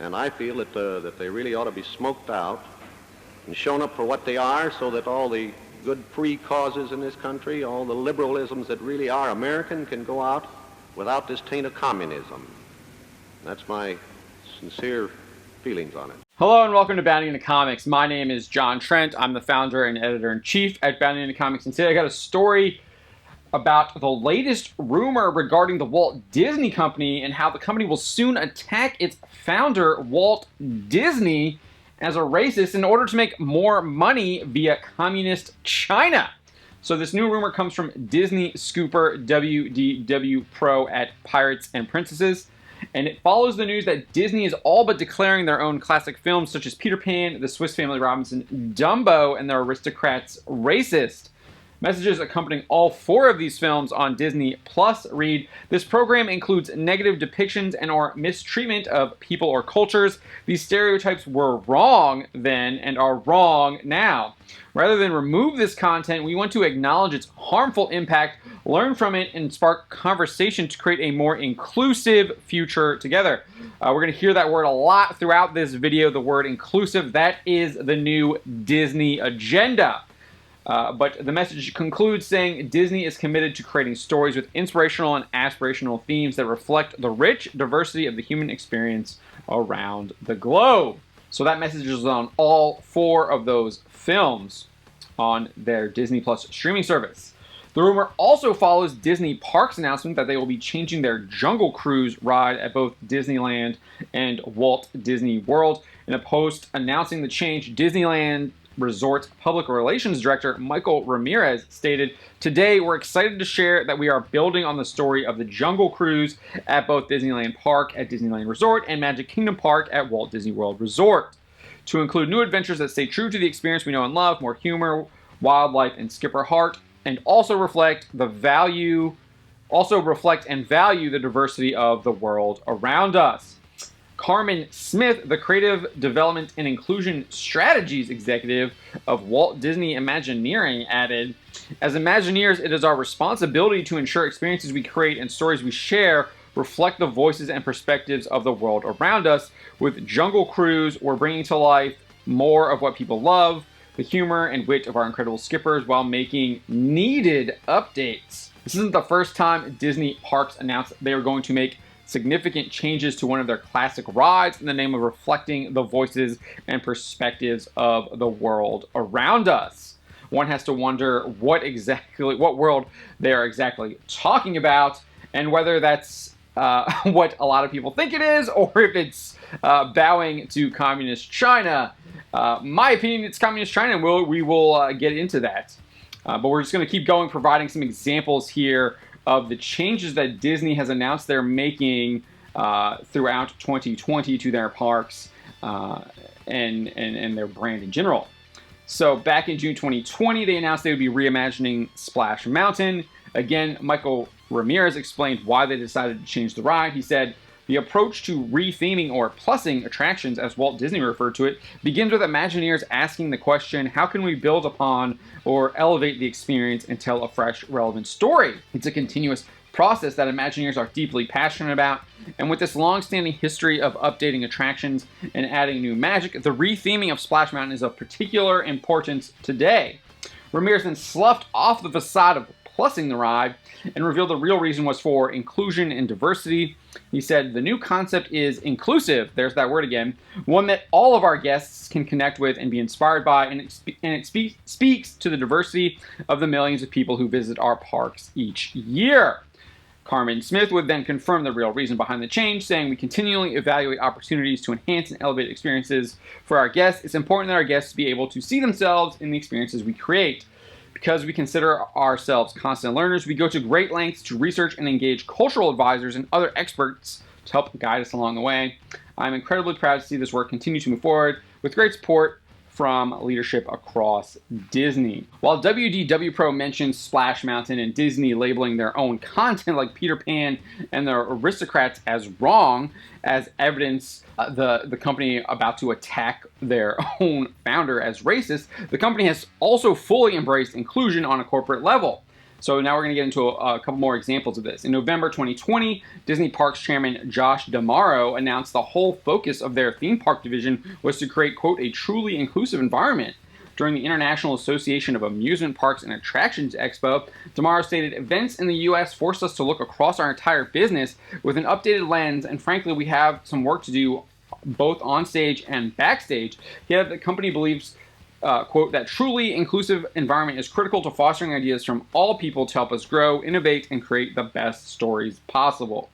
and I feel that they really ought to be smoked out and shown up for what they are, so that all the good free causes in this country, all the liberalisms that really are American, can go out without this taint of communism. That's my sincere feelings on it. Hello and welcome to Bounding Into Comics. My name is John Trent. I'm the founder and editor-in-chief at Bounding Into Comics, and today I got a story about the latest rumor regarding the Walt Disney Company and how the company will soon attack its founder, Walt Disney, as a racist in order to make more money via communist China. So this new rumor comes from Disney scooper WDW Pro at Pirates and Princesses, and it follows the news that Disney is all but declaring their own classic films such as Peter Pan, The Swiss Family Robinson, Dumbo, and The Aristocrats racist. Messages accompanying all 4 of these films on Disney Plus read, "This program includes negative depictions and or mistreatment of people or cultures. These stereotypes were wrong then and are wrong now. Rather than remove this content, we want to acknowledge its harmful impact, learn from it, and spark conversation to create a more inclusive future together." We're going to hear that word a lot throughout this video, the word inclusive. That is the new Disney agenda. But the message concludes saying Disney is committed to creating stories with inspirational and aspirational themes that reflect the rich diversity of the human experience around the globe. So that message is on all 4 of those films on their Disney Plus streaming service. The rumor also follows Disney Parks' announcement that they will be changing their Jungle Cruise ride at both Disneyland and Walt Disney World. In a post announcing the change, Disneyland Resort's Public Relations Director, Michael Ramirez, stated, "Today, we're excited to share that we are building on the story of the Jungle Cruise at both Disneyland Park at Disneyland Resort and Magic Kingdom Park at Walt Disney World Resort, to include new adventures that stay true to the experience we know and love, more humor, wildlife, and skipper heart, and also reflect and value the diversity of the world around us." Carmen Smith, the Creative Development and Inclusion Strategies Executive of Walt Disney Imagineering, added, "As Imagineers, it is our responsibility to ensure experiences we create and stories we share reflect the voices and perspectives of the world around us. With Jungle Cruise, we're bringing to life more of what people love, the humor and wit of our incredible skippers, while making needed updates." This isn't the first time Disney Parks announced they were going to make significant changes to one of their classic rides in the name of reflecting the voices and perspectives of the world around us. One has to wonder what world they are exactly talking about, and whether that's what a lot of people think it is, or if it's bowing to communist China. My opinion, it's communist China, and we will get into that. But we're just going to keep going, providing some examples here of the changes that Disney has announced they're making throughout 2020 to their parks and their brand in general. So back in June 2020, they announced they would be reimagining Splash Mountain. Again, Michael Ramirez explained why they decided to change the ride. He said, "The approach to retheming or plussing attractions, as Walt Disney referred to it, begins with Imagineers asking the question, how can we build upon or elevate the experience and tell a fresh, relevant story? It's a continuous process that Imagineers are deeply passionate about, and with this long-standing history of updating attractions and adding new magic, the retheming of Splash Mountain is of particular importance today." Ramirez then sloughed off the facade of plussing the ride and revealed the real reason was for inclusion and diversity. He said, "The new concept is inclusive," there's that word again, "one that all of our guests can connect with and be inspired by, and it speaks to the diversity of the millions of people who visit our parks each year." Carmen Smith would then confirm the real reason behind the change, saying, "We continually evaluate opportunities to enhance and elevate experiences for our guests. It's important that our guests be able to see themselves in the experiences we create. Because we consider ourselves constant learners, we go to great lengths to research and engage cultural advisors and other experts to help guide us along the way. I'm incredibly proud to see this work continue to move forward with great support from leadership across Disney." While WDW Pro mentions Splash Mountain and Disney labeling their own content like Peter Pan and the Aristocrats as wrong, as evidence the company about to attack their own founder as racist, the company has also fully embraced inclusion on a corporate level. So now we're going to get into a couple more examples of this. In November 2020, Disney Parks chairman Josh D'Amaro announced the whole focus of their theme park division was to create, quote, a truly inclusive environment. During the International Association of Amusement Parks and Attractions Expo, D'Amaro stated, events in the U.S. forced us to look across our entire business with an updated lens, and frankly, we have some work to do both on stage and backstage. Yet the company believes, quote, that truly inclusive environment is critical to fostering ideas from all people to help us grow, innovate, and create the best stories possible.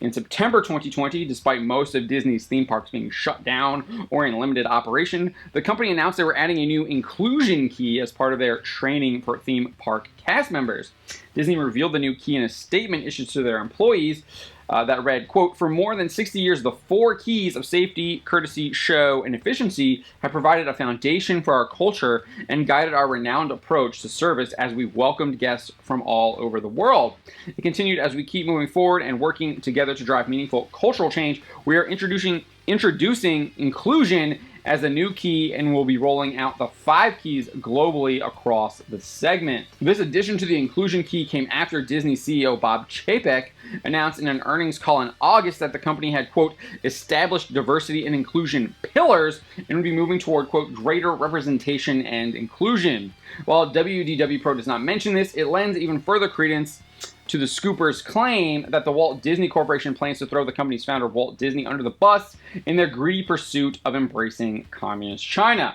In September 2020, despite most of Disney's theme parks being shut down or in limited operation, the company announced they were adding a new inclusion key as part of their training for theme park cast members. Disney revealed the new key in a statement issued to their employees that read, quote, for more than 60 years, the 4 keys of safety, courtesy, show, and efficiency have provided a foundation for our culture and guided our renowned approach to service as we welcomed guests from all over the world. It continued, as we keep moving forward and working together to drive meaningful cultural change, we are introducing inclusion as a new key, and will be rolling out the 5 keys globally across the segment. This addition to the inclusion key came after Disney CEO Bob Chapek announced in an earnings call in August that the company had, quote, established diversity and inclusion pillars and would be moving toward, quote, greater representation and inclusion. While WDW Pro does not mention this, it lends even further credence to the Scooper's claim that the Walt Disney Corporation plans to throw the company's founder, Walt Disney, under the bus in their greedy pursuit of embracing communist China.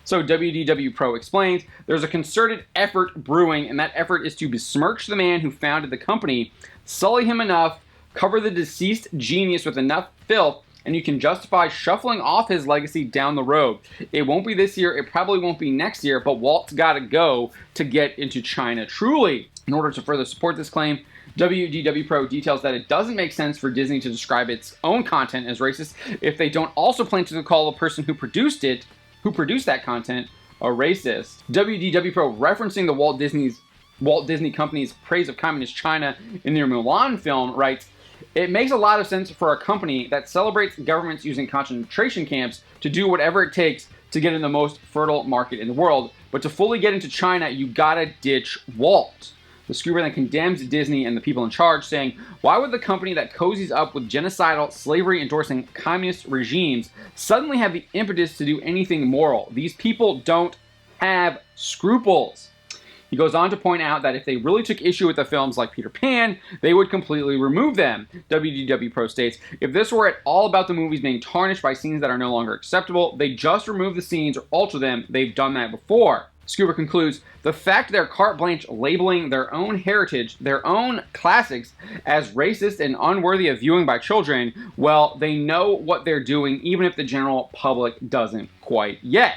So WDW Pro explains, there's a concerted effort brewing, and that effort is to besmirch the man who founded the company, sully him enough, cover the deceased genius with enough filth, and you can justify shuffling off his legacy down the road. It won't be this year, it probably won't be next year, but Walt's gotta go to get into China truly. In order to further support this claim, WDW Pro details that it doesn't make sense for Disney to describe its own content as racist if they don't also plan to call the person who produced that content, a racist. WDW Pro, referencing the Walt Disney Company's praise of communist China in their Mulan film, writes, it makes a lot of sense for a company that celebrates governments using concentration camps to do whatever it takes to get in the most fertile market in the world, but to fully get into China, you gotta ditch Walt. The Scooper then condemns Disney and the people in charge, saying, why would the company that cozies up with genocidal, slavery-endorsing communist regimes suddenly have the impetus to do anything moral? These people don't have scruples. He goes on to point out that if they really took issue with the films like Peter Pan, they would completely remove them. WDW Pro states, if this were at all about the movies being tarnished by scenes that are no longer acceptable, they just remove the scenes or alter them. They've done that before. Scooper concludes, the fact they're carte blanche labeling their own heritage, their own classics, as racist and unworthy of viewing by children, well, they know what they're doing even if the general public doesn't quite yet.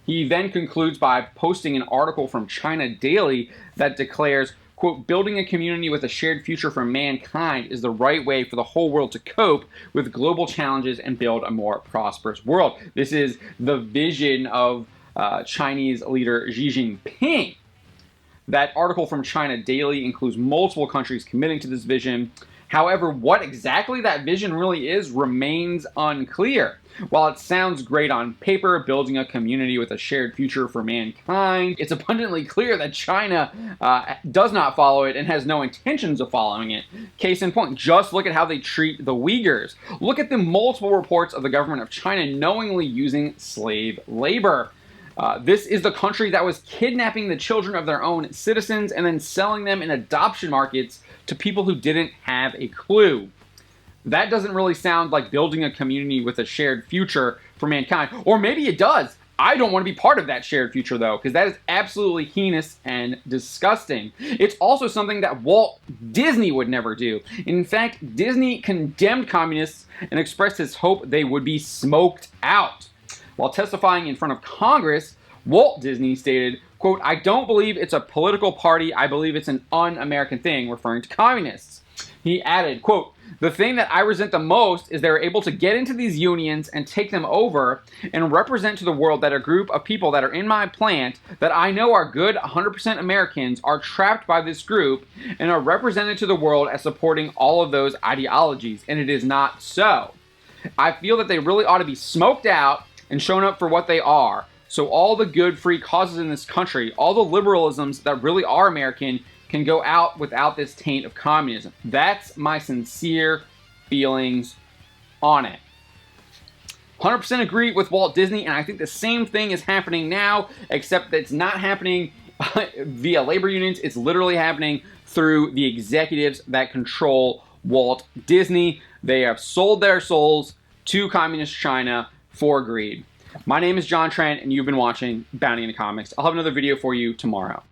He then concludes by posting an article from China Daily that declares, quote, building a community with a shared future for mankind is the right way for the whole world to cope with global challenges and build a more prosperous world. This is the vision of Chinese leader Xi Jinping. That article from China Daily includes multiple countries committing to this vision. However, what exactly that vision really is remains unclear. While it sounds great on paper, building a community with a shared future for mankind, it's abundantly clear that China does not follow it and has no intentions of following it. Case in point, just look at how they treat the Uyghurs. Look at the multiple reports of the government of China knowingly using slave labor. This is the country that was kidnapping the children of their own citizens and then selling them in adoption markets to people who didn't have a clue. That doesn't really sound like building a community with a shared future for mankind. Or maybe it does. I don't want to be part of that shared future, though, because that is absolutely heinous and disgusting. It's also something that Walt Disney would never do. In fact, Disney condemned communists and expressed his hope they would be smoked out. While testifying in front of Congress, Walt Disney stated, quote, I don't believe it's a political party, I believe it's an un-American thing, referring to communists. He added, quote, the thing that I resent the most is they're able to get into these unions and take them over and represent to the world that a group of people that are in my plant that I know are good 100% Americans are trapped by this group and are represented to the world as supporting all of those ideologies, and it is not so. I feel that they really ought to be smoked out and shown up for what they are. So all the good free causes in this country, all the liberalisms that really are American, can go out without this taint of communism. That's my sincere feelings on it. 100% agree with Walt Disney, and I think the same thing is happening now, except that it's not happening via labor unions. It's literally happening through the executives that control Walt Disney. They have sold their souls to communist China for greed. My name is John Trent, and you've been watching Bounty in the Comics. I'll have another video for you tomorrow.